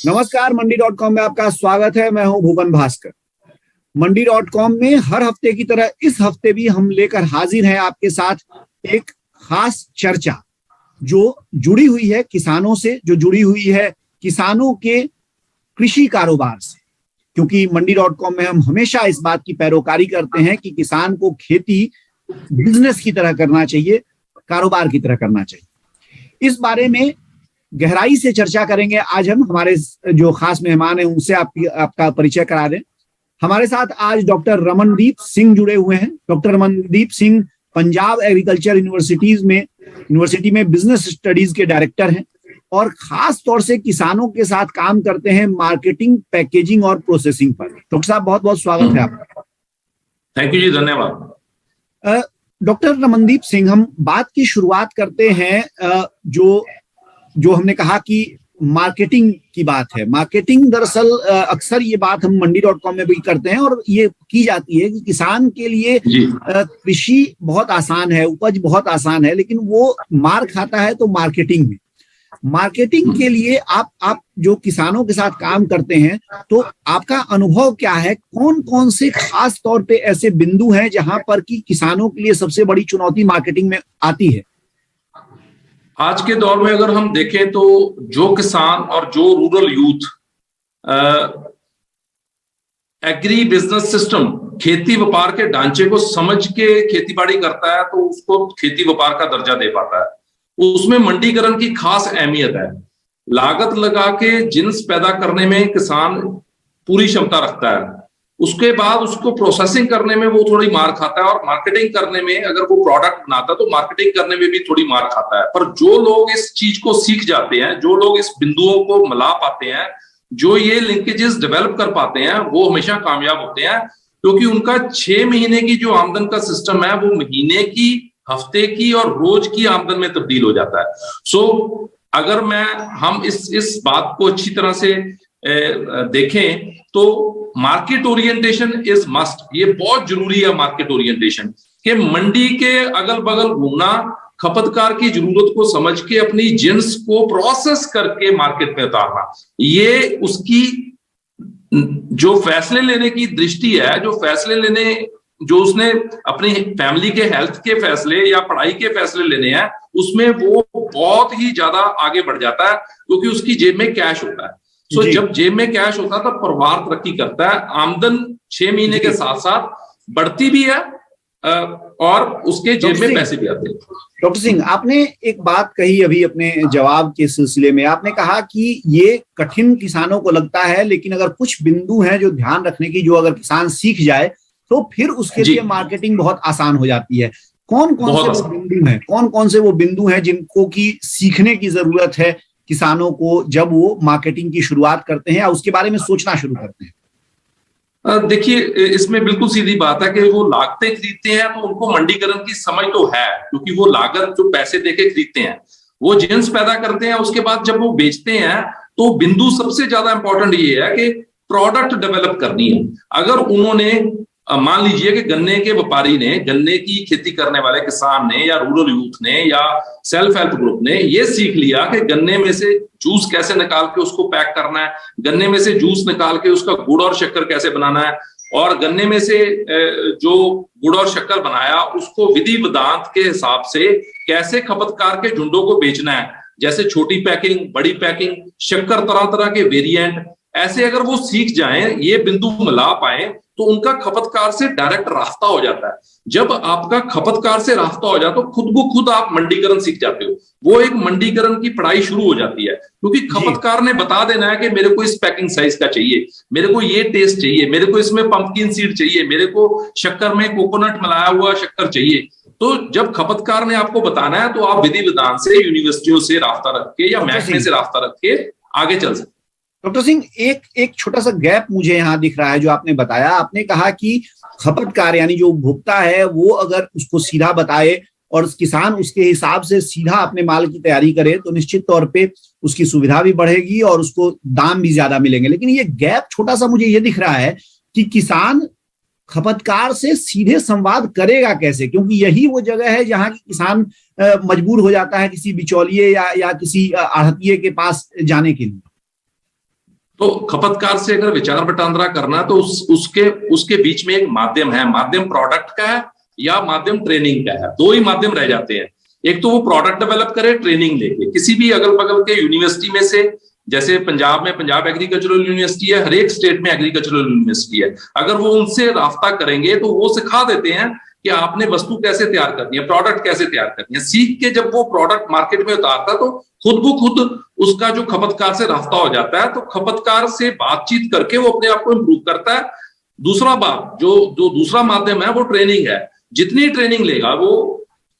नमस्कार, मंडी.com में आपका स्वागत है। मैं हूं भुवन भास्कर। मंडी.com में हर हफ्ते की तरह इस हफ्ते भी हम लेकर हाजिर हैं आपके साथ एक खास चर्चा जो जुड़ी हुई है किसानों से, जो जुड़ी हुई है किसानों के कृषि कारोबार से। क्योंकि मंडी.com में हम हमेशा इस बात की पैरोकारी करते हैं कि किसान को खेती बिजनेस की तरह करना चाहिए, कारोबार की तरह करना चाहिए। इस बारे में गहराई से चर्चा करेंगे आज हम। हमारे जो खास मेहमान हैं उनसे आपका परिचय करा दें। हमारे साथ आज डॉक्टर रमनदीप सिंह जुड़े हुए हैं। Doctor Ramandeep Singh Punjab agriculture university में बिजनेस स्टडीज के डायरेक्टर हैं और खास तौर से किसानों के साथ काम करते हैं मार्केटिंग, पैकेजिंग और प्रोसेसिंग पर। डॉक्टर साहब, बहुत बहुत स्वागत है आपका। थैंक यू जी, धन्यवाद। डॉक्टर रमनदीप सिंह, हम बात की शुरुआत करते हैं जो हमने कहा कि मार्केटिंग की बात है। मार्केटिंग दरअसल अक्सर ये बात हम मंडी.com में भी करते हैं और ये की जाती है कि किसान के लिए कृषि बहुत आसान है, उपज बहुत आसान है, लेकिन वो मार खाता है तो मार्केटिंग में। मार्केटिंग के लिए आप जो किसानों के साथ काम करते हैं, तो आपका अनुभव क्या है? कौन कौन से खास तौर पे ऐसे बिंदु हैं जहां पर कि किसानों के लिए सबसे बड़ी चुनौती मार्केटिंग में आती है? आज के दौर में अगर हम देखें तो जो किसान और जो rural youth agri business system, खेती व्यापार के ढांचे को समझ के खेतीबाड़ी करता है तो उसको खेती व्यापार का दर्जा दे पाता है। उसमें मंडीकरण की खास अहमियत है। लागत लगा के जिन्स पैदा करने में किसान पूरी क्षमता रखता है, उसके बाद उसको प्रोसेसिंग करने में वो थोड़ी मार खाता है और मार्केटिंग करने में, अगर वो प्रोडक्ट बनाता है तो मार्केटिंग करने में भी थोड़ी मार खाता है। पर जो लोग इस चीज को सीख जाते हैं, जो लोग इस बिंदुओं को मिला पाते हैं, जो ये लिंकेजेस डेवलप कर पाते हैं, वो हमेशा कामयाब होते हैं। क्योंकि उनका 6 महीने की जो आमदन का सिस्टम है वो महीने की, हफ्ते की और रोज की आमदन में तब्दील हो जाता है। सो अगर हम इस बात को अच्छी तरह से देखें तो मार्केट ओरिएंटेशन इज मस्ट। ये बहुत जरूरी है मार्केट ओरिएंटेशन, कि मंडी के अगल बगल घूमना, खपतकार की जरूरत को समझ के अपनी जिन्स को प्रोसेस करके मार्केट में उतारना, ये उसकी जो फैसले लेने की दृष्टि है, जो उसने अपनी फैमिली के हेल्थ के फैसले या पढ़ाई के फैसले लेने हैं, उसमें वो बहुत ही ज्यादा आगे बढ़ जाता है क्योंकि उसकी जेब में कैश होता है। सो जब जेब में कैश होता है तो परिवार तरक्की करता है। आमदन 6 महीने के साथ साथ बढ़ती भी है और उसके जेब में पैसे भी आते हैं। डॉक्टर सिंह, आपने एक बात कही अभी अपने जवाब के सिलसिले में। आपने कहा कि ये कठिन किसानों को लगता है, लेकिन अगर कुछ बिंदु हैं जो ध्यान रखने की, जो अगर किसान सीख जाए तो फिर उसके लिए मार्केटिंग बहुत आसान हो जाती है। कौन कौन से वो बिंदु हैं जिनको की सीखने की जरूरत है किसानों को जब वो मार्केटिंग की शुरुआत करते हैं या उसके बारे में सोचना शुरू करते हैं? देखिए, इसमें बिल्कुल सीधी बात है कि वो लागतें खरीदते हैं तो उनको मंडीकरण की समझ तो है, क्योंकि वो लागत जो पैसे देके खरीदते हैं, वो जिन्स पैदा करते हैं। उसके बाद जब वो बेचते हैं तो बिंदु सबसे ज्यादा इंपॉर्टेंट ये है कि प्रोडक्ट डेवलप करनी है। अगर उन्होंने, मान लीजिए कि गन्ने के व्यापारी ने, गन्ने की खेती करने वाले किसान ने या रूरल यूथ ने या सेल्फ हेल्प ग्रुप ने ये सीख लिया कि गन्ने में से जूस कैसे निकाल के उसको पैक करना है, गन्ने में से जूस निकाल के उसका गुड़ और शक्कर कैसे बनाना है, और गन्ने में से जो गुड़ और शक्कर बनाया उसको विधि विधान के हिसाब से कैसे खपतकार के झुंडों को बेचना है, जैसे छोटी पैकिंग, बड़ी पैकिंग, शक्कर, तरह तरह के वेरिएंट, ऐसे अगर वो सीख जाएं, ये बिंदु मिला पाए, तो उनका खपतकार से डायरेक्ट रास्ता हो जाता है। जब आपका खपतकार से रास्ता हो जाता है तो खुद ब खुद आप मंडीकरण सीख जाते हो। वो एक मंडीकरण की पढ़ाई शुरू हो जाती है, क्योंकि खपतकार ने बता देना है कि मेरे को इस पैकिंग साइज का चाहिए, मेरे को ये टेस्ट चाहिए, मेरे को इसमें पंपकिन सीड चाहिए, मेरे को शक्कर में कोकोनट मिलाया हुआ शक्कर चाहिए। तो जब खपतकार ने आपको बताना है तो आप विधि विधान से, यूनिवर्सिटियों से रास्ता रख के या महकमे से रास्ता रख के आगे चल सकते। डॉक्टर सिंह, एक छोटा सा गैप मुझे यहाँ दिख रहा है जो आपने बताया। आपने कहा कि खपतकार यानी जो उपभोक्ता है वो अगर उसको सीधा बताए और किसान उसके हिसाब से सीधा अपने माल की तैयारी करे तो निश्चित तौर पे उसकी सुविधा भी बढ़ेगी और उसको दाम भी ज्यादा मिलेंगे। लेकिन ये गैप छोटा सा मुझे ये दिख रहा है कि किसान खपतकार से सीधे संवाद करेगा कैसे, क्योंकि यही वो जगह है जहां की किसान मजबूर हो जाता है किसी बिचौलिए या किसी आढ़तिये के पास जाने के लिए। तो खपतकार से अगर विचार वटांदरा करना तो उसके बीच में एक माध्यम है, माध्यम प्रोडक्ट का है या माध्यम ट्रेनिंग का है। दो ही माध्यम रह जाते हैं। एक तो वो प्रोडक्ट डेवलप करे ट्रेनिंग लेके, किसी भी अगल बगल के यूनिवर्सिटी में से, जैसे पंजाब में पंजाब एग्रीकल्चरल यूनिवर्सिटी है, हर एक स्टेट में एग्रीकल्चरल यूनिवर्सिटी है, अगर वो उनसे राफ्ता करेंगे तो वो सिखा देते हैं कि आपने वस्तु कैसे तैयार करनी है, प्रोडक्ट कैसे तैयार करनी है। सीख के जब वो प्रोडक्ट मार्केट में उतारता है तो खुद ब खुद उसका जो खपतकार से राफ्ता हो जाता है, तो खपतकार से बातचीत करके वो अपने आप को इम्प्रूव करता है। दूसरा बात, जो दूसरा माध्यम है वो ट्रेनिंग है। जितनी ट्रेनिंग लेगा वो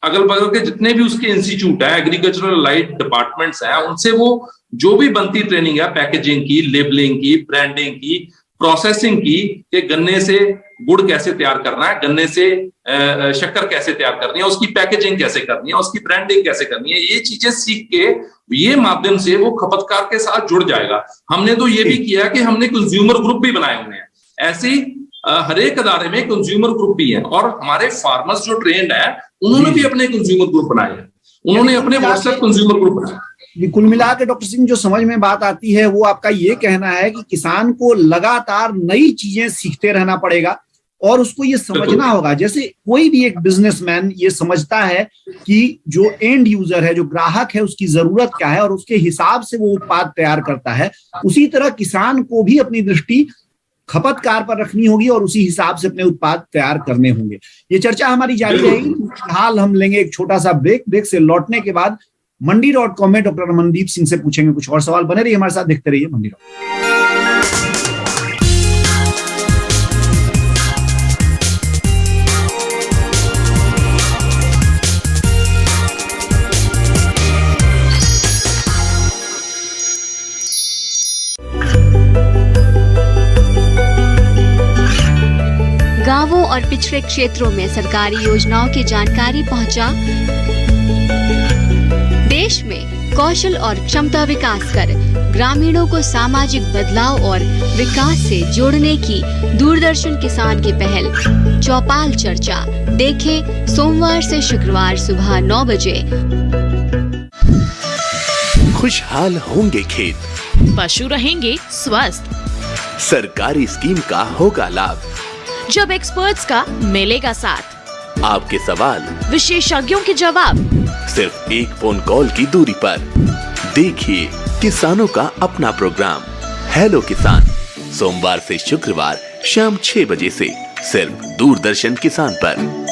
अगल बगल के जितने भी उसके इंस्टीट्यूट है, एग्रीकल्चरल लाइट डिपार्टमेंट्स हैं, उनसे वो जो भी बनती ट्रेनिंग है, पैकेजिंग की, लेबलिंग की, ब्रांडिंग की, प्रोसेसिंग की, कि गन्ने से गुड़ कैसे तैयार करना है, गन्ने से शक्कर कैसे तैयार करनी है, उसकी पैकेजिंग कैसे करनी है, उसकी ब्रांडिंग कैसे करनी है, ये चीजें सीख के ये माध्यम से वो खपतकार के साथ जुड़ जाएगा। हमने तो ये भी किया कि हमने कंज्यूमर ग्रुप भी बनाए हुए हैं। ऐसे ही हर एक अदारे में कंज्यूमर ग्रुप भी है, और हमारे फार्मर्स जो ट्रेंड है उन्होंने भी अपने कंज्यूमर ग्रुप बनाए हैं, उन्होंने अपने व्हाट्सएप कंज्यूमर ग्रुप बनाए। कुल मिला के डॉक्टर सिंह जो समझ में बात आती है वो आपका ये कहना है कि किसान को लगातार नई चीजें सीखते रहना पड़ेगा और उसको ये समझना होगा, जैसे कोई भी एक बिजनेसमैन ये समझता है कि जो एंड यूजर है, जो ग्राहक है, उसकी जरूरत क्या है और उसके हिसाब से वो उत्पाद तैयार करता है, उसी तरह किसान को भी अपनी दृष्टि खपतकार पर रखनी होगी और उसी हिसाब से अपने उत्पाद तैयार करने होंगे। ये चर्चा हमारी जारी रहेगी। फिलहाल हम लेंगे एक छोटा सा ब्रेक। ब्रेक से लौटने के बाद मंडी.com में डॉक्टर रमनदीप सिंह से पूछेंगे कुछ और सवाल। बने रहिए हमारे साथ, देखते रहिए मंडी। गांवों और पिछड़े क्षेत्रों में सरकारी योजनाओं की जानकारी पहुंचा। देश में कौशल और क्षमता विकास कर ग्रामीणों को सामाजिक बदलाव और विकास से जोड़ने की दूरदर्शन किसान की पहल चौपाल चर्चा देखें सोमवार से शुक्रवार सुबह 9 बजे। खुशहाल होंगे खेत, पशु रहेंगे स्वस्थ, सरकारी स्कीम का होगा लाभ, जब एक्सपर्ट्स का मिलेगा साथ, आपके सवाल विशेषज्ञों के जवाब, सिर्फ एक फोन कॉल की दूरी पर। देखिए किसानों का अपना प्रोग्राम हेलो किसान, सोमवार से शुक्रवार शाम 6 बजे से सिर्फ दूरदर्शन किसान पर।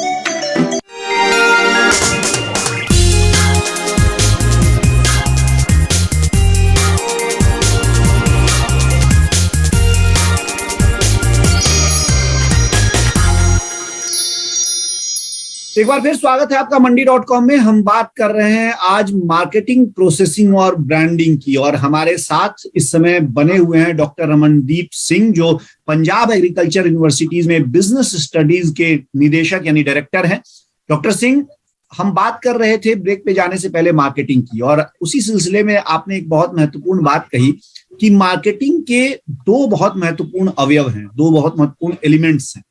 एक बार फिर स्वागत है आपका मंडी.com में। हम बात कर रहे हैं आज मार्केटिंग, प्रोसेसिंग और ब्रांडिंग की, और हमारे साथ इस समय बने हुए हैं डॉक्टर रमनदीप सिंह जो पंजाब एग्रीकल्चर यूनिवर्सिटीज में बिजनेस स्टडीज के निदेशक यानी डायरेक्टर हैं। डॉक्टर सिंह, हम बात कर रहे थे ब्रेक पे जाने से पहले मार्केटिंग की, और उसी सिलसिले में आपने एक बहुत महत्वपूर्ण बात कही कि मार्केटिंग के दो बहुत महत्वपूर्ण अवयव हैं, दो बहुत महत्वपूर्ण एलिमेंट्स हैं।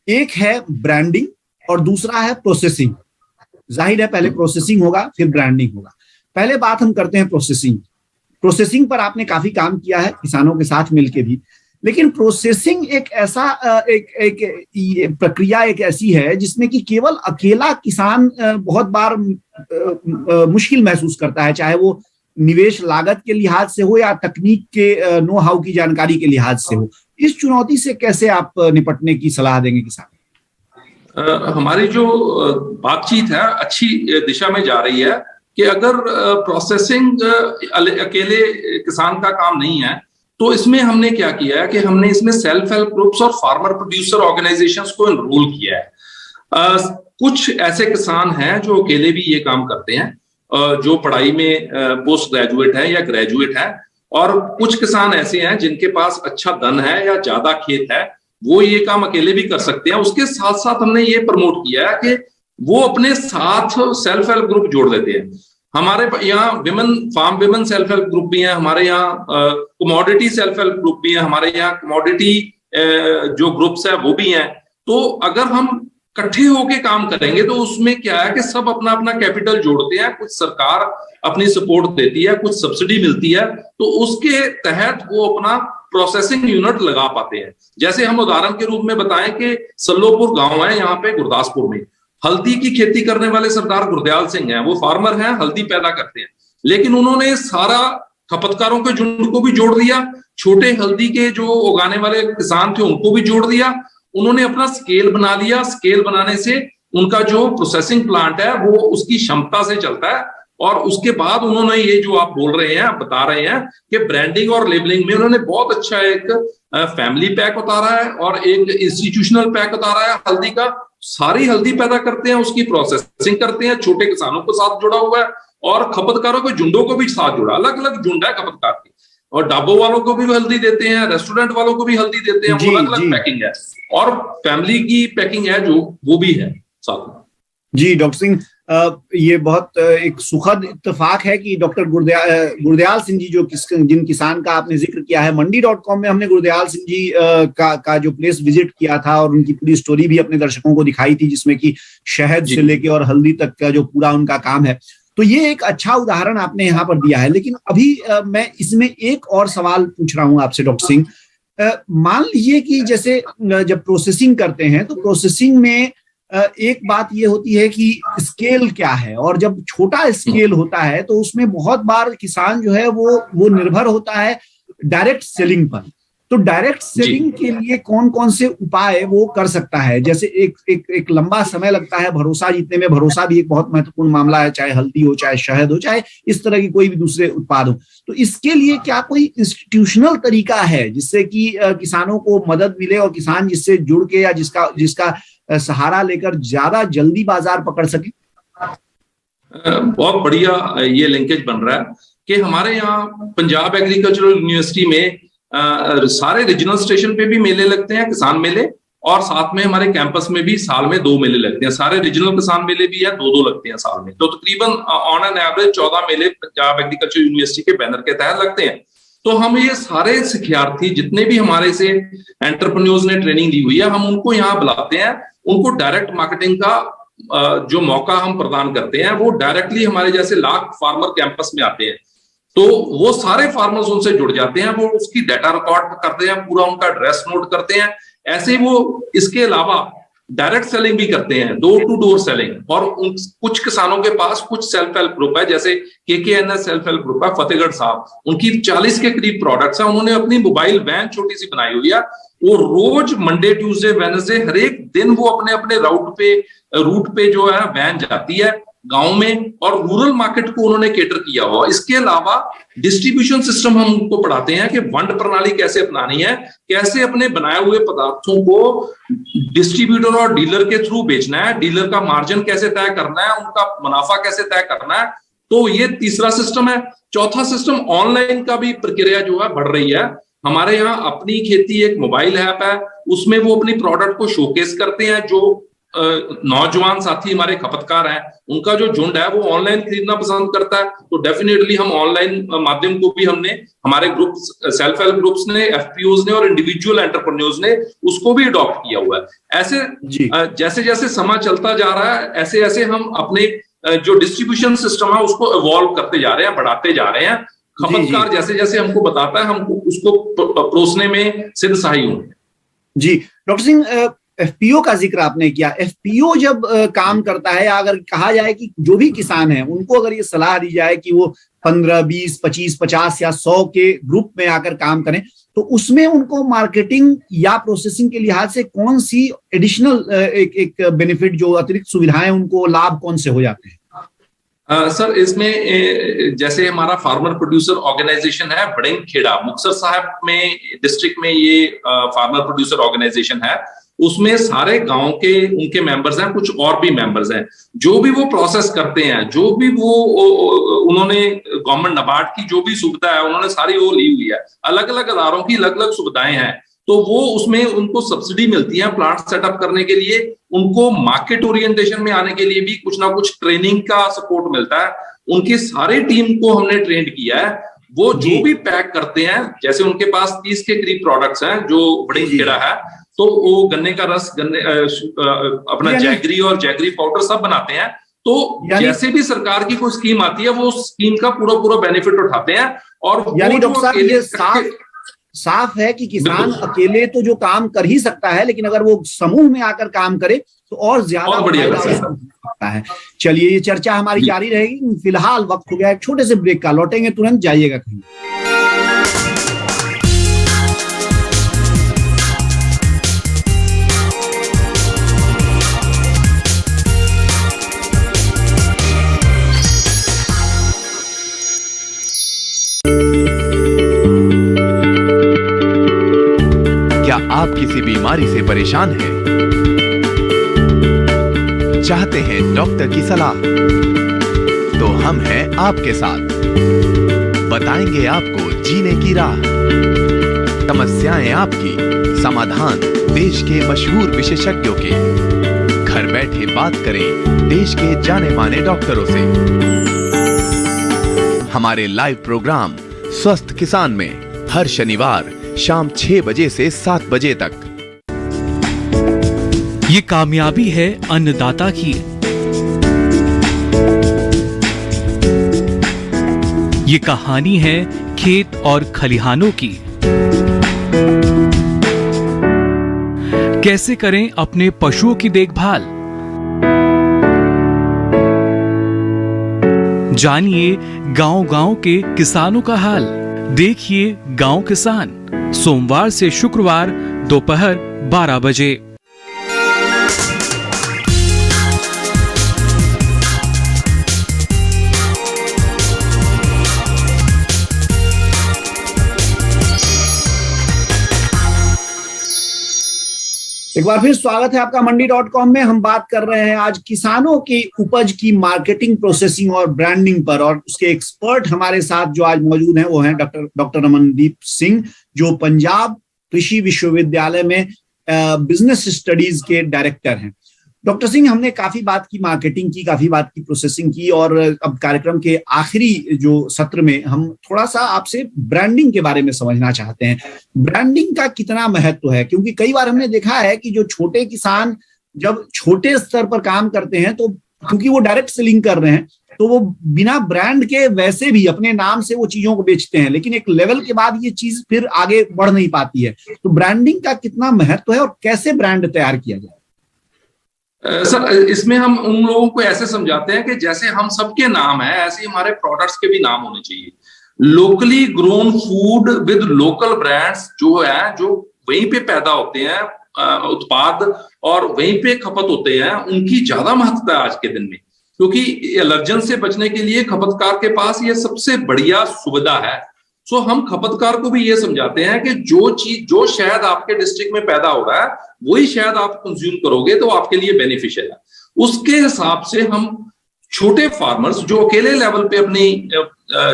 एक है ब्रांडिंग और दूसरा है प्रोसेसिंग। जाहिर है पहले प्रोसेसिंग होगा फिर ब्रांडिंग होगा। पहले बात हम करते हैं प्रोसेसिंग। प्रोसेसिंग पर आपने काफी काम किया है किसानों के साथ मिलकर भी, लेकिन प्रोसेसिंग एक ऐसा एक प्रक्रिया एक ऐसी है जिसमें कि केवल अकेला किसान बहुत बार मुश्किल महसूस करता है, चाहे वो निवेश लागत के लिहाज से हो या तकनीक के नो हाउ की जानकारी के लिहाज से हो। इस चुनौती से कैसे आप निपटने की सलाह देंगे किसान? हमारी जो बातचीत है अच्छी दिशा में जा रही है कि अगर प्रोसेसिंग अकेले किसान का काम नहीं है तो इसमें हमने क्या किया है कि हमने इसमें सेल्फ हेल्प ग्रुप्स और फार्मर प्रोड्यूसर ऑर्गेनाइजेशंस को एनरोल किया है। कुछ ऐसे किसान हैं जो अकेले भी ये काम करते हैं, जो पढ़ाई में पोस्ट ग्रेजुएट है या ग्रेजुएट है, और कुछ किसान ऐसे हैं जिनके पास अच्छा धन है या ज्यादा खेत है, वो ये काम अकेले भी कर सकते हैं। उसके साथ साथ हमने ये प्रमोट किया है कि वो अपने साथ सेल्फ हेल्प ग्रुप जोड़ देते हैं। हमारे यहाँ farm women self help group भी हैं, हमारे यहाँ कमोडिटी सेल्फ हेल्प ग्रुप भी हैं, हमारे यहाँ कमोडिटी जो ग्रुप्स है वो भी हैं। तो अगर हम इकट्ठे होके काम करेंगे तो उसमें क्या है कि सब अपना अपना कैपिटल जोड़ते हैं, कुछ सरकार अपनी सपोर्ट देती है, कुछ सब्सिडी मिलती है, तो उसके तहत वो अपना प्रोसेसिंग यूनिट लगा पाते हैं। जैसे हम उदाहरण के रूप में बताएं कि सल्लोपुर गांव है यहाँ पे गुरदासपुर में, हल्दी की खेती करने वाले सरदार गुरदयाल सिंह हैं, वो फार्मर हैं, हल्दी पैदा करते हैं, लेकिन उन्होंने सारा खपतकारों के झुंड को भी जोड़ दिया, छोटे हल्दी के जो उगाने वाले किसान थे उनको भी जोड़ दिया, उन्होंने अपना स्केल बना लिया। स्केल बनाने से उनका जो प्रोसेसिंग प्लांट है वो उसकी क्षमता से चलता है, और उसके बाद उन्होंने ये जो आप बोल रहे हैं, बता रहे हैं कि ब्रांडिंग और लेबलिंग में उन्होंने बहुत अच्छा एक फैमिली पैक उतारा है और एक इंस्टीट्यूशनल पैक उतारा है हल्दी का। सारी हल्दी पैदा करते हैं, उसकी प्रोसेसिंग करते हैं, छोटे किसानों के साथ जुड़ा हुआ है और खपतकारों के झुंडों को भी साथ जुड़ा, अलग अलग झुंड है खपतकार की, और ढाबों वालों को भी हल्दी देते हैं, रेस्टोरेंट वालों को भी हल्दी देते हैं, वो अलग अलग पैकिंग है, और फैमिली की पैकिंग है जो वो भी है साथ में। जी डॉक्टर सिंह, ये बहुत एक सुखद इत्तेफाक है कि डॉक्टर गुरदयाल सिंह जी जिन किसान का आपने जिक्र किया है, मंडी.com में हमने गुरदयाल सिंह जी का जो प्लेस विजिट किया था और उनकी पूरी स्टोरी भी अपने दर्शकों को दिखाई थी, जिसमें कि शहद से लेके और हल्दी तक का जो पूरा उनका काम है। तो ये एक अच्छा उदाहरण आपने यहाँ पर दिया है। लेकिन अभी मैं इसमें एक और सवाल पूछ रहा हूँ आपसे डॉक्टर सिंह। मान लीजिए कि जैसे जब प्रोसेसिंग करते हैं तो प्रोसेसिंग में एक बात ये होती है कि स्केल क्या है, और जब छोटा स्केल होता है तो उसमें बहुत बार किसान जो है वो निर्भर होता है डायरेक्ट सेलिंग पर। तो डायरेक्ट सेलिंग के लिए कौन कौन से उपाय वो कर सकता है? जैसे एक लंबा समय लगता है भरोसा जीतने में, भरोसा भी एक बहुत महत्वपूर्ण मामला है, चाहे हल्दी हो, चाहे शहद हो, चाहे इस तरह की कोई भी दूसरे उत्पाद हो। तो इसके लिए क्या कोई इंस्टीट्यूशनल तरीका है जिससे कि किसानों को मदद मिले और किसान जिससे जुड़ के या जिसका सहारा लेकर ज्यादा जल्दी बाजार पकड़ सके? बहुत बढ़िया ये लिंकेज बन रहा है कि हमारे यहाँ पंजाब एग्रीकल्चरल यूनिवर्सिटी में सारे रीजनल स्टेशन पे भी मेले लगते हैं, किसान मेले, और साथ में हमारे कैंपस में भी साल में 2 मेले लगते हैं। सारे रीजनल किसान मेले भी है, 2 लगते हैं साल में। तो तकरीबन ऑन एन एवरेज 14 मेले पंजाब एग्रीकल्चर यूनिवर्सिटी के बैनर के तहत लगते हैं। तो हम ये सारे शिक्षार्थी जितने भी हमारे से एंटरप्रेन्योर्स ने ट्रेनिंग ली हुई है, हम उनको यहाँ बुलाते हैं, उनको डायरेक्ट मार्केटिंग का जो मौका हम प्रदान करते हैं, वो डायरेक्टली हमारे जैसे लाख फार्मर कैंपस में आते हैं, तो वो सारे फार्मर्स उनसे जुड़ जाते हैं, वो उसकी डाटा रिकॉर्ड करते हैं, पूरा उनका एड्रेस नोट करते हैं। ऐसे वो इसके अलावा डायरेक्ट सेलिंग भी करते हैं, डोर टू डोर सेलिंग। और कुछ किसानों के पास कुछ सेल्फ हेल्प ग्रुप है, जैसे KKNS सेल्फ हेल्प ग्रुप है फतेहगढ़ साहब, उनकी 40 के करीब प्रोडक्ट्स है, उन्होंने अपनी मोबाइल वैन छोटी सी बनाई हुई है, वो रोज मंडे ट्यूसडे वेडनेसडे हर एक दिन वो अपने अपने रूट पे जो है वैन जाती है गांव में, और रूरल मार्केट को उन्होंने केटर किया हुआ। इसके अलावा डिस्ट्रीब्यूशन सिस्टम हम उनको पढ़ाते हैं कि वंड प्रणाली कैसे अपनानी है, कैसे अपने बनाए हुए पदार्थों को डिस्ट्रीब्यूटर और डीलर के थ्रू बेचना है, डीलर का मार्जिन कैसे तय करना है, उनका मुनाफा कैसे तय करना है। तो ये तीसरा सिस्टम है। चौथा सिस्टम ऑनलाइन का भी प्रक्रिया जो है बढ़ रही है। हमारे यहाँ अपनी खेती एक मोबाइल ऐप है, उसमें वो अपनी प्रोडक्ट को शोकेस करते हैं। जो नौजवान साथी हमारे खपतकार हैं, उनका जो झुंड है वो ऑनलाइन खरीदना पसंद करता है, तो डेफिनेटली हम ऑनलाइन माध्यम को भी हमने हमारे ग्रुप सेल्फ हेल्प ग्रुप्स ने, FPOs ने और इंडिविजुअल एंटरप्रेन्योर्स ने उसको भी अडॉप्ट किया हुआ है। ऐसे जैसे जैसे समय चलता जा रहा है, ऐसे ऐसे हम अपने जो डिस्ट्रीब्यूशन सिस्टम है उसको इवॉल्व करते जा रहे हैं, बढ़ाते जा रहे हैं। खपतकार जैसे जैसे हमको बताता है, हमको उसको परोसने में सिद्ध सहाय होंगे। जी डॉक्टर सिंह, FPO का जिक्र आपने किया। FPO जब काम करता है, अगर कहा जाए कि जो भी किसान है उनको अगर ये सलाह दी जाए कि वो 15, 20, 25, 50 या 100 के ग्रुप में आकर काम करें, तो उसमें उनको मार्केटिंग या प्रोसेसिंग के लिहाज से कौन सी एडिशनल एक बेनिफिट, जो अतिरिक्त सुविधाएं, उनको लाभ कौन से हो जाते हैं? सर, इसमें जैसे हमारा फार्मर प्रोड्यूसर ऑर्गेनाइजेशन है बड़ेंगखेड़ा, मुक्तसर साहब में डिस्ट्रिक्ट में ये फार्मर प्रोड्यूसर ऑर्गेनाइजेशन है, उसमें सारे गांव के उनके मेंबर्स हैं, कुछ और भी मेंबर्स हैं। जो भी वो प्रोसेस करते हैं, जो भी वो उन्होंने गवर्नमेंट नाबार्ड की जो भी सुविधा है उन्होंने सारी वो ली हुई है। अलग अलग अदारों की अलग अलग सुविधाएं हैं, तो वो उसमें उनको सब्सिडी मिलती है प्लांट सेटअप करने के लिए, उनको मार्केट ओरिएंटेशन में आने के लिए भी कुछ ना कुछ ट्रेनिंग का सपोर्ट मिलता है। उनकी सारी टीम को हमने ट्रेंड किया है। वो जो भी पैक करते हैं, जैसे उनके पास 30 के करीब प्रोडक्ट्स हैं जो बड़ेंगखेड़ा है, तो वो गन्ने का रस, अपना जैगरी और जैगरी पाउडर सब बनाते हैं। तो जैसे भी सरकार की कोई स्कीम आती है वो स्कीम का पूरा बेनिफिट उठाते हैं। और यानी डॉक्टर साहब ये साफ है कि किसान अकेले तो जो काम कर ही सकता है, लेकिन अगर वो समूह में आकर काम करे तो और ज्यादा बढ़िया सकता है। चलिए, ये चर्चा हमारी जारी रहेगी। फिलहाल वक्त हो गया एक छोटे से ब्रेक का, लौटेंगे तुरंत, जाइएगा कहीं। क्या आप किसी बीमारी से परेशान हैं? चाहते हैं डॉक्टर की सलाह? तो हम हैं आपके साथ, बताएंगे आपको जीने की राह। समस्याएं आपकी, समाधान देश के मशहूर विशेषज्ञों के। घर बैठे बात करें देश के जाने माने डॉक्टरों से। हमारे लाइव प्रोग्राम स्वस्थ किसान में हर शनिवार शाम 6 बजे से 7 बजे तक। ये कामयाबी है अन्नदाता की, ये कहानी है खेत और खलिहानों की। कैसे करें अपने पशुओं की देखभाल, जानिए गांव-गांव के किसानों का हाल। देखिए गांव किसान, सोमवार से शुक्रवार दोपहर 12 बजे। एक बार फिर स्वागत है आपका मंडी.com में। हम बात कर रहे हैं आज किसानों की उपज की मार्केटिंग, प्रोसेसिंग और ब्रांडिंग पर, और उसके एक्सपर्ट हमारे साथ जो आज मौजूद हैं वो हैं डॉक्टर रमनदीप सिंह, जो पंजाब कृषि विश्वविद्यालय में बिजनेस स्टडीज के डायरेक्टर हैं। डॉक्टर सिंह, हमने काफी बात की मार्केटिंग की, काफी बात की प्रोसेसिंग की, और अब कार्यक्रम के आखिरी जो सत्र में हम थोड़ा सा आपसे ब्रांडिंग के बारे में समझना चाहते हैं। ब्रांडिंग का कितना महत्व है? क्योंकि कई बार हमने देखा है कि जो छोटे किसान जब छोटे स्तर पर काम करते हैं, तो क्योंकि वो डायरेक्ट सेलिंग कर रहे हैं, तो वो बिना ब्रांड के वैसे भी अपने नाम से वो चीजों को बेचते हैं, लेकिन एक लेवल के बाद ये चीज फिर आगे बढ़ नहीं पाती है। तो ब्रांडिंग का कितना महत्व है और कैसे ब्रांड तैयार किया जाए? सर, इसमें हम उन लोगों को ऐसे समझाते हैं कि जैसे हम सबके नाम है, ऐसे ही हमारे प्रोडक्ट्स के भी नाम होने चाहिए। Locally grown food with local brands जो है, जो वहीं पे पैदा होते हैं उत्पाद और वहीं पे खपत होते हैं, उनकी ज्यादा महत्वता है आज के दिन में। क्योंकि एलर्जन से बचने के लिए खपतकार के पास ये सबसे बढ़िया सुविधा है। सो हम खपतकार को भी ये समझाते हैं कि जो शहद आपके डिस्ट्रिक्ट में पैदा हो रहा है, वही शहद आप कंज्यूम करोगे तो आपके लिए बेनिफिशियल है। उसके हिसाब से हम छोटे फार्मर्स जो अकेले लेवल पे अपनी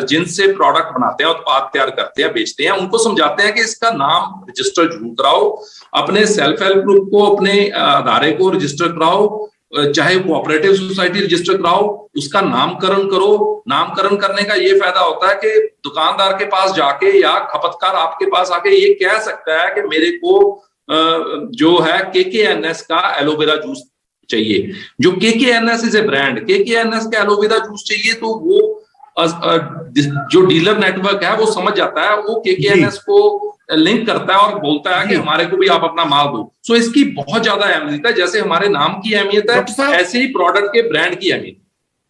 जिनसे प्रोडक्ट बनाते हैं, उत्पाद तैयार करते हैं, बेचते हैं, उनको समझाते हैं कि इसका नाम रजिस्टर जरूर कराओ, अपने सेल्फ हेल्प ग्रुप को, अपने अदारे को रजिस्टर कराओ, चाहे कोऑपरेटिव सोसाइटी रजिस्टर कराओ, उसका नामकरण करो। नामकरण करने का ये फायदा होता है कि दुकानदार के पास जाके या खपतकार आपके पास आके ये कह सकता है कि मेरे को जो है KKNS का एलोवेरा जूस चाहिए। जो KKNS is a brand, KKNS का एलोवेरा जूस चाहिए, तो वो जो डीलर नेटवर्क है वो समझ जाता है, वो KKNS को लिंक करता है और बोलता है कि हमारे को भी आप अपना माल दो। सो इसकी बहुत ज्यादा अहमियत है। जैसे हमारे नाम की अहमियत है, ऐसे ही प्रोडक्ट के ब्रांड की अहमियत।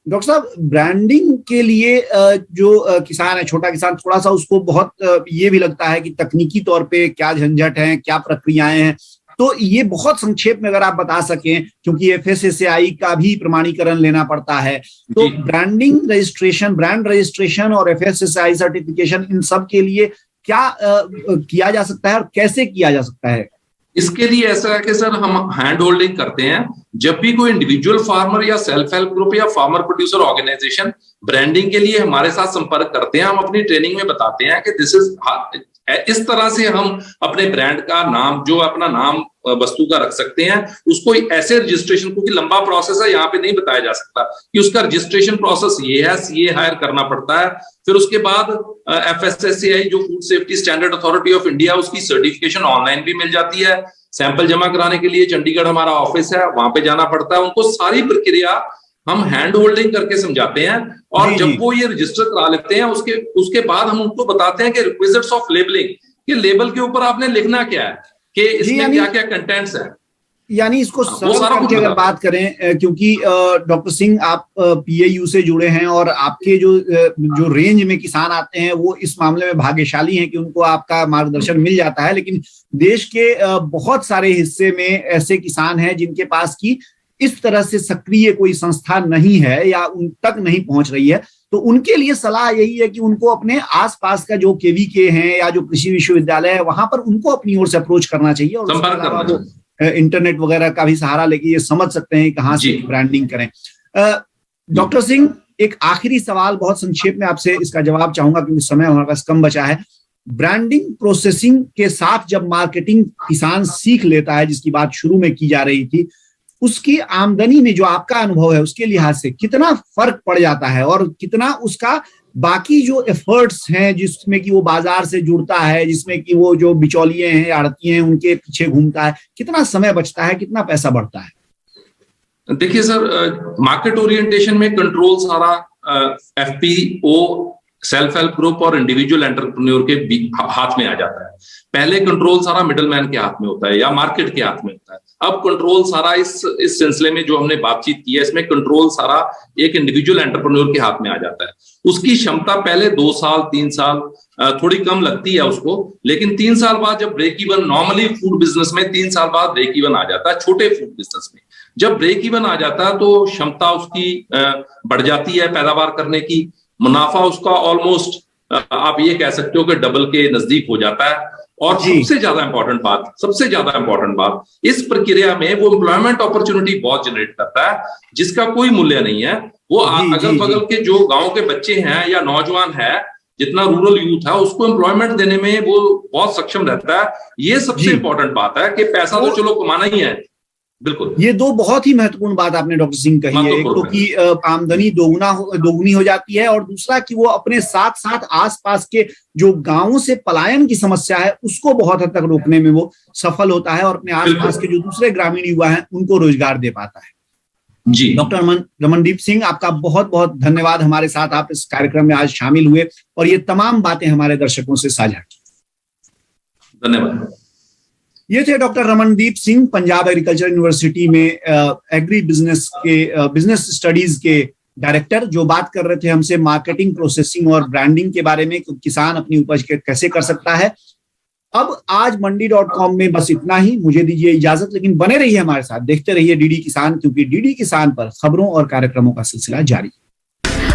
डॉक्टर साहब, ब्रांडिंग के लिए जो किसान है, छोटा किसान, थोड़ा सा उसको बहुत ये भी लगता है कि तकनीकी तौर पे क्या झंझट है, क्या प्रक्रियाएं हैं, तो ये बहुत संक्षेप में अगर आप बता सकें, क्योंकि FSSAI का भी प्रमाणीकरण लेना पड़ता है, तो ब्रांडिंग रजिस्ट्रेशन, ब्रांड रजिस्ट्रेशन और FSSAI सर्टिफिकेशन, इन सब के लिए क्या किया जा सकता है और कैसे किया जा सकता है? इसके लिए ऐसा है कि सर हम हैंड होल्डिंग करते हैं। जब भी कोई इंडिविजुअल फार्मर या सेल्फ हेल्प ग्रुप या फार्मर प्रोड्यूसर ऑर्गेनाइजेशन ब्रांडिंग के लिए हमारे साथ संपर्क करते हैं, हम अपनी ट्रेनिंग में बताते हैं कि दिस इज इस तरह से हम अपने ब्रांड का नाम, जो अपना नाम वस्तु का रख सकते हैं, उसको ऐसे रजिस्ट्रेशन, क्योंकि लंबा प्रोसेस है, यहाँ पे नहीं बताया जा सकता कि उसका रजिस्ट्रेशन प्रोसेस ये है, सीए हायर करना पड़ता है, फिर उसके बाद FSSAI जो food safety standard authority of India, उसकी सर्टिफिकेशन ऑनलाइन भी मिल जाती है। सैंपल जमा कराने के लिए चंडीगढ़ हमारा ऑफिस है, वहां पे जाना पड़ता है। उनको सारी प्रक्रिया हम हैंड होल्डिंग करके समझाते हैं, और जब वो ये रजिस्टर करा लेते हैं, उसके बाद हम उनको बताते हैं कि रिक्विजिट्स ऑफ लेबलिंग, कि लेबल के ऊपर आपने लिखना क्या है, कि इसमें क्या क्या कंटेंट्स है। यानी इसको सरल करके अगर बात करें, क्योंकि डॉक्टर सिंह आप PAU से जुड़े हैं और आपके जो रेंज में किसान आते हैं वो इस मामले में भाग्यशाली हैं कि उनको आपका मार्गदर्शन मिल जाता है, लेकिन देश के बहुत सारे हिस्से में ऐसे किसान हैं जिनके पास की इस तरह से सक्रिय कोई संस्था नहीं है या उन तक नहीं पहुंच रही है। तो उनके लिए सलाह यही है कि उनको अपने आसपास का जो KVK हैं या जो कृषि विश्वविद्यालय है वहां पर उनको अपनी ओर से अप्रोच करना चाहिए, और संपर्क करना चाहिए। इंटरनेट वगैरह का भी सहारा लेके ये समझ सकते हैं कहाँ से ब्रांडिंग करें। डॉक्टर सिंह, एक आखिरी सवाल बहुत संक्षेप में आपसे इसका जवाब चाहूंगा क्योंकि समय हमारे पास कम बचा है। ब्रांडिंग प्रोसेसिंग के साथ जब मार्केटिंग किसान सीख लेता है, जिसकी बात शुरू में की जा रही थी, उसकी आमदनी में जो आपका अनुभव है उसके लिहाज से कितना फर्क पड़ जाता है, और कितना उसका बाकी जो एफर्ट्स हैं जिसमें कि वो बाजार से जुड़ता है, जिसमें कि वो जो बिचौलिए हैं, आड़ती हैं, उनके पीछे घूमता है, कितना समय बचता है, कितना पैसा बढ़ता है? देखिए सर, मार्केट ओरिएंटेशन में कंट्रोल सारा FPO, सेल्फ हेल्प ग्रुप और इंडिविजुअल एंटरप्रेन्योर के हाथ में आ जाता है। पहले कंट्रोल सारा मिडलमैन के हाथ में होता है या मार्केट के हाथ में होता है। अब कंट्रोल सारा इस सिलसिले में जो हमने बातचीत की है, इसमें कंट्रोल सारा एक इंडिविजुअल एंटरप्रेन्योर के हाथ में आ जाता है। उसकी क्षमता पहले 2 साल 3 साल थोड़ी कम लगती है उसको, लेकिन 3 साल बाद जब break even, normally food business में 3 साल बाद ब्रेक इवन आ जाता है। छोटे फूड बिजनेस में जब ब्रेक इवन आ जाता है तो क्षमता उसकी बढ़ जाती है पैदावार करने की, मुनाफा उसका ऑलमोस्ट आप ये कह सकते हो कि डबल के नजदीक हो जाता है। और सबसे ज्यादा इंपॉर्टेंट बात, इस प्रक्रिया में वो एम्प्लॉयमेंट अपॉर्चुनिटी बहुत जनरेट करता है जिसका कोई मूल्य नहीं है। वो अगल बगल के जो गांव के बच्चे हैं या नौजवान है, जितना रूरल यूथ है, उसको एम्प्लॉयमेंट देने में वो बहुत सक्षम रहता है। ये सबसे इंपॉर्टेंट बात है कि पैसा तो चलो कमाना ही है। बिल्कुल, ये 2 बहुत ही महत्वपूर्ण बात आपने डॉक्टर सिंह कही है। एक तो कि आमदनी दोगुनी हो जाती है, और दूसरा कि वो अपने साथ साथ आसपास के जो गांवों से पलायन की समस्या है उसको बहुत हद तक रोकने में वो सफल होता है, और अपने आसपास के जो दूसरे ग्रामीण युवा हैं उनको रोजगार दे पाता है। जी डॉक्टर रमनदीप सिंह, आपका बहुत बहुत धन्यवाद, हमारे साथ आप इस कार्यक्रम में आज शामिल हुए और ये तमाम बातें हमारे दर्शकों से साझा की। धन्यवाद। ये थे doctor Ramandeep Singh, Punjab agriculture university में एग्री बिजनेस स्टडीज के डायरेक्टर, जो बात कर रहे थे हमसे मार्केटिंग, प्रोसेसिंग और ब्रांडिंग के बारे में, किसान अपनी उपज कैसे कर सकता है। अब आज मंडी.com में बस इतना ही। मुझे दीजिए इजाजत, लेकिन बने रहिए हमारे साथ, देखते रहिए DD किसान, क्योंकि DD किसान पर खबरों और कार्यक्रमों का सिलसिला जारी।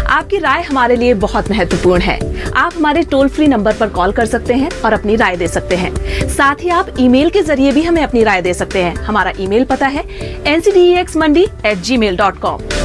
आपकी राय हमारे लिए बहुत महत्वपूर्ण है। आप हमारे टोल फ्री नंबर पर कॉल कर सकते हैं और अपनी राय दे सकते हैं। साथ ही आप ईमेल के जरिए भी हमें अपनी राय दे सकते हैं। हमारा ईमेल पता है ncdexmandi@gmail.com।